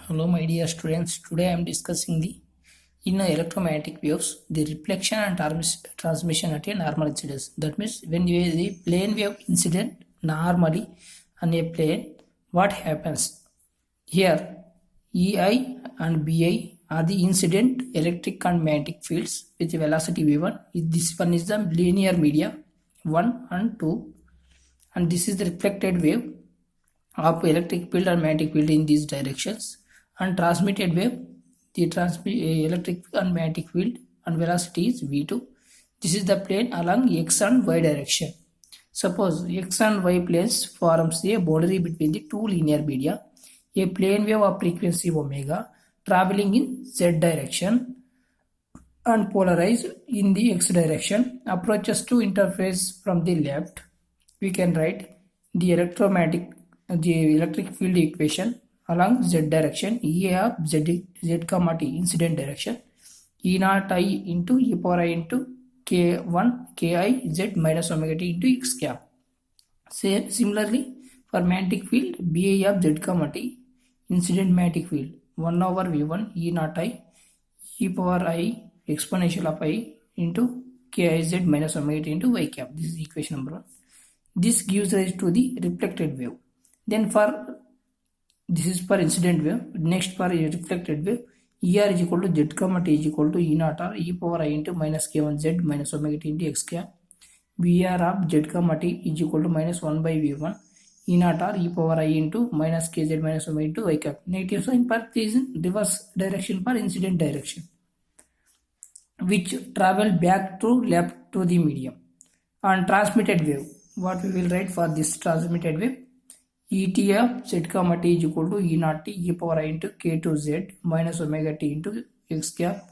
Hello, my dear students. Today I am discussing the in electromagnetic waves, the reflection and transmission at a normal incidence. That means when the plane wave incident normally on a plane, what happens? Here, EI and BI are the incident electric and magnetic fields with velocity v1. This one is the linear media 1 and 2, and this is the reflected wave of electric field and magnetic field in these directions, and transmitted wave, the electric and magnetic field and velocity is v2. This is the plane along x and y direction. Suppose x and y planes forms a boundary between the two linear media. A plane wave of frequency omega traveling in z direction and polarized in the x direction approaches to interface from the left. We can write the electric field equation along z direction. E of z comma t incident direction, E naught I into e power I into k1 ki z minus omega t into x cap. Similarly, for magnetic field, Bi of z comma t incident magnetic field 1 over v1 E naught I e power I exponential of I into kiz minus omega t into y cap. This is equation number 1. This gives rise to the reflected wave. Then this is for incident wave. Next, for reflected wave, Er is equal to z comma t is equal to E naught r e power I into minus k1 z minus omega t into x cap. Vr of z comma t is equal to minus 1 by v1 E naught r e power I into minus kz minus omega into y cap. Negative sign for is in reverse direction for incident direction, which travel back to left to the medium. And transmitted wave, what we will write for this transmitted wave? Et of z comma t is equal to E naught t e power I into k2z minus omega t into x cap.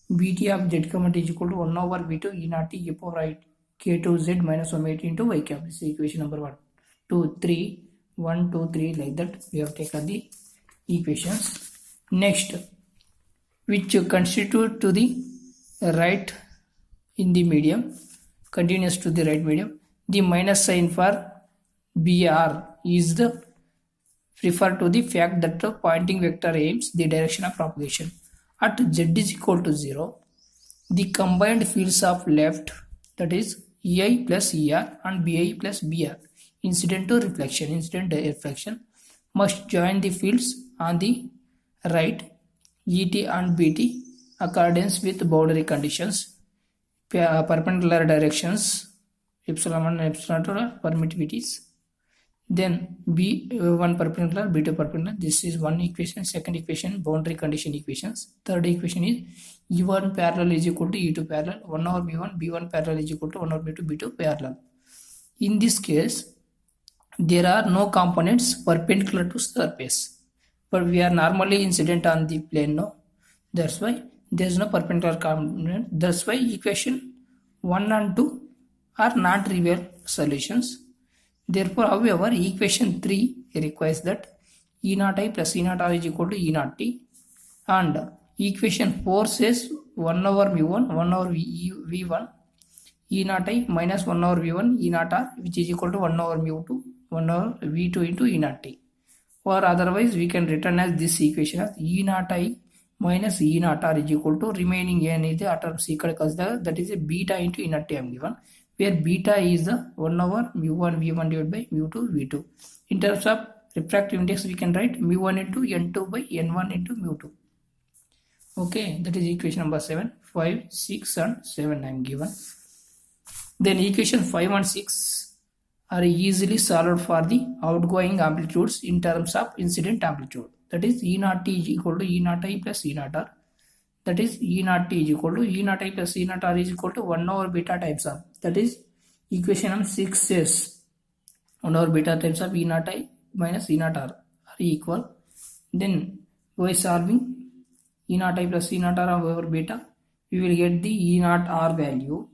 Bt of z comma t is equal to 1 over v2 E naught t e power I k2z minus omega t into y cap. This is equation number 1. 2, 3, 1, 2, 3, like that we have taken the equations. Next, which constitute to the right in the medium, continuous to the right medium. The minus sign for Br is the refer to the fact that the pointing vector aims the direction of propagation. At z is equal to 0, the combined fields of left, that is Ei plus Er and Bi plus Br, incident to reflection, must join the fields on the right Et and Bt accordance with boundary conditions, perpendicular directions, epsilon 1 and epsilon 2 permittivities. Then B1 perpendicular, B2 perpendicular. This is one equation. Second equation, boundary condition equations. Third equation is E1 parallel is equal to E2 parallel. 1 over B1, B1 parallel is equal to 1 over B2, B2 parallel. In this case, there are no components perpendicular to surface, but we are normally incident on the plane, no? That's why there is no perpendicular component. That's why equation 1 and 2 are not trivial solutions. Therefore, however, equation 3 requires that E naught I plus E naught r is equal to E naught t, and equation 4 says 1 over v1, 1 over v1 E naught I minus 1 over v1 E naught r, which is equal to 1 over mu2, 1 over v2 into E naught t. Or otherwise, we can written as this equation as E naught I minus E naught r is equal to remaining n is the atom secret consider, that is a beta into E naught t I am given, where beta is the 1 over mu1 v1 divided by mu2 v2. In terms of refractive index, we can write mu1 into n2 by n1 into mu2. Okay, that is equation number 7, 5, 6 and 7 I am given. Then equation 5 and 6 are easily solved for the outgoing amplitudes in terms of incident amplitude. That is E naught t is equal to E naught I plus E naught r. That is E naught t is equal to E naught I plus E naught r is equal to 1 over beta times of. That is equation number 6 says 1 over beta times of E naught I minus E naught r are equal. Then by solving E naught I plus E naught r over beta, we will get the E naught r value,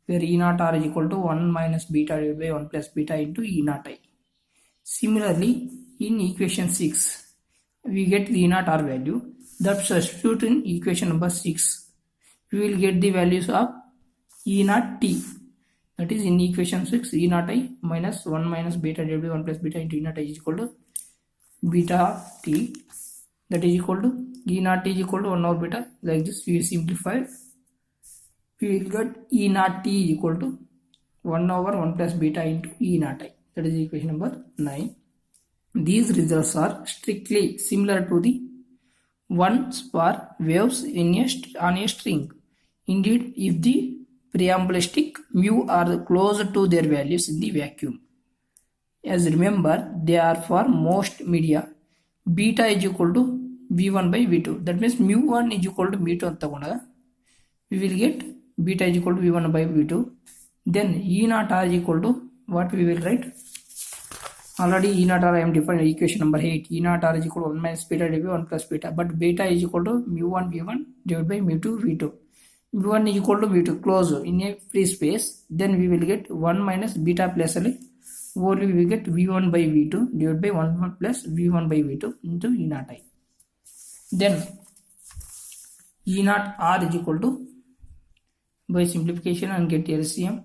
where E naught r is equal to 1 minus beta divided by 1 plus beta into E naught I. Similarly, in equation 6, we get the E naught r value. That substitute in equation number 6, we will get the values of E naught t. That is in equation 6, E naught I minus 1 minus beta divided by 1 plus beta into E naught I is equal to beta t. that is equal to E naught is equal to 1 over beta. Like this we simplify, we will get E naught t is equal to 1 over 1 plus beta into E naught I. That is equation number 9. These results are strictly similar to the ones for waves on a string. Indeed, if the preamblistic mu are close to their values in the vacuum. As remember, they are for most media. Beta is equal to V1 by V2. That means mu1 is equal to mu2 ಅಂತ ತಗೊಂಡಾಗ we will get beta is equal to V1 by V2. Then E naught R is equal to what we will write? Already E naught R I am defined equation number 8. E naught R is equal to 1 minus beta divided by 1 plus beta. But beta is equal to mu1 V1 divided by mu2 V2. mu1 is equal to V2 close in a free space. Then we will get 1 minus beta plus only we will get V1 by V2 divided by 1 plus V1 by V2 into E naught I. Then E naught R is equal to, by simplification and get LCM,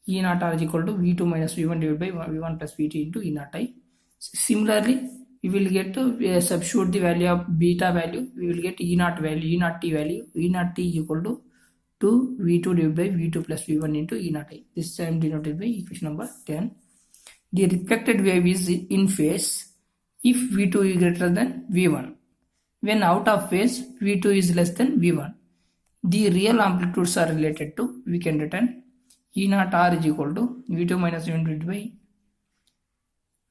E naught R is equal to V2 minus V1 divided by V1 plus V2 into E naught I. Similarly, we will get to substitute the value of beta value, we will get E naught value, E naught T value. E naught T is equal to 2 V2 divided by V2 plus V1 into E naught I. This time denoted by equation number 10. The reflected wave is in phase if V2 is greater than V1. When out of phase, V2 is less than V1. The real amplitudes are related to, we can return E naught R is equal to V2 minus V1 divided by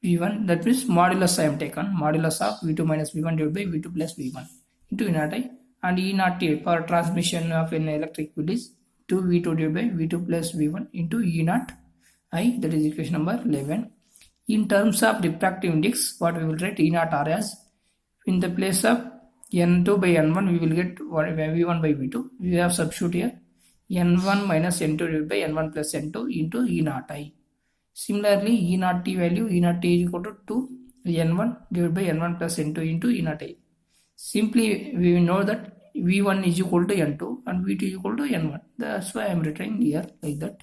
V1. That means modulus I am taken, modulus of V2 minus V1 divided by V2 plus V1 into E naught I. And E naught T for transmission of an electric field is 2 V2 divided by V2 plus V1 into E naught I. That is equation number 11. In terms of refractive index, what we will write E naught R as, in the place of N2 by N1 we will get V1 by V2. We have substitute here N1 minus N2 divided by N1 plus N2 into E naught I. Similarly, E naught T value, E naught T is equal to 2 N1 divided by N1 plus N2 into E naught I. Simply we know that V1 is equal to N2 and V2 is equal to N1. That's why I am writing here like that.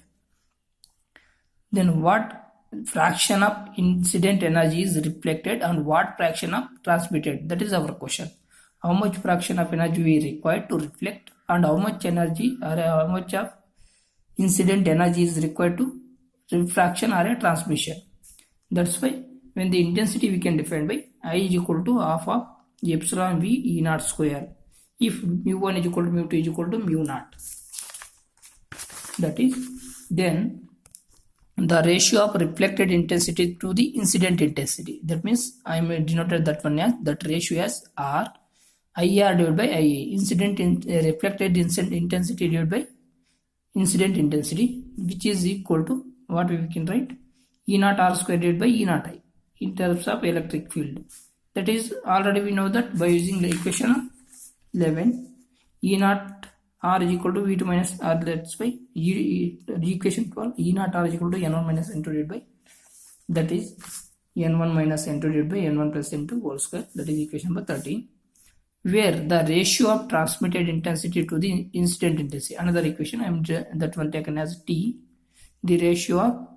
Then what fraction of incident energy is reflected and what fraction of transmitted? That is our question. How much fraction of energy we require to reflect and how much energy or how much of incident energy is required to refraction or a transmission. That's why when the intensity we can define by I is equal to half of epsilon V E naught square. If mu1 is equal to mu2 is equal to mu naught. That is, then the ratio of reflected intensity to the incident intensity. That means I am denoted that one as, that ratio as R, IR divided by IA. Reflected incident intensity divided by incident intensity, which is equal to what we can write, E naught R square divided by E naught I in terms of electric field. That is, already we know that by using the equation 11, E naught R is equal to V2 minus R, that's why equation 12, E naught R is equal to N1 minus N2 divided by, that is N1 minus N2 divided by N1 plus N2 whole square. That is equation number 13, where the ratio of transmitted intensity to the incident intensity. Another equation I am that one taken as T, the ratio of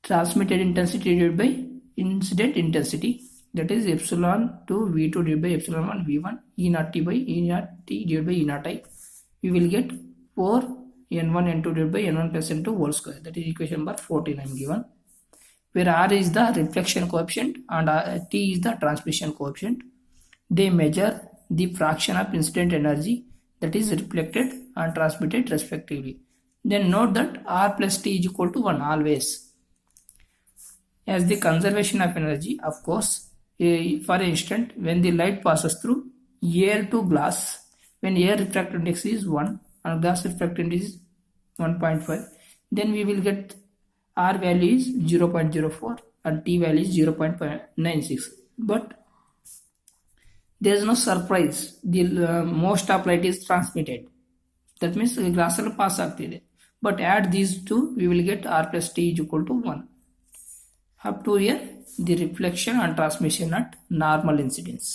transmitted intensity divided by incident intensity, that is epsilon 2 V2 divided by epsilon 1 V1 E naught T by E naught T divided by E naught I. We will get 4 N1 N2 divided by N1 plus N2 whole square. That is equation number 14 I am given, where R is the reflection coefficient and T is the transmission coefficient. They measure the fraction of incident energy that is reflected and transmitted respectively. Then note that R plus T is equal to 1 always, as the conservation of energy. Of course, for instance, when the light passes through air to glass, when air refractive index is 1 and glass refractive index is 1.5, then we will get R value is 0.04 and T value is 0.96. But there is no surprise, the most of light is transmitted. That means glass pass ಆಗ್ತಿದೆ. But add these two, we will get R plus T is equal to 1. Up to here, the reflection and transmission at normal incidence.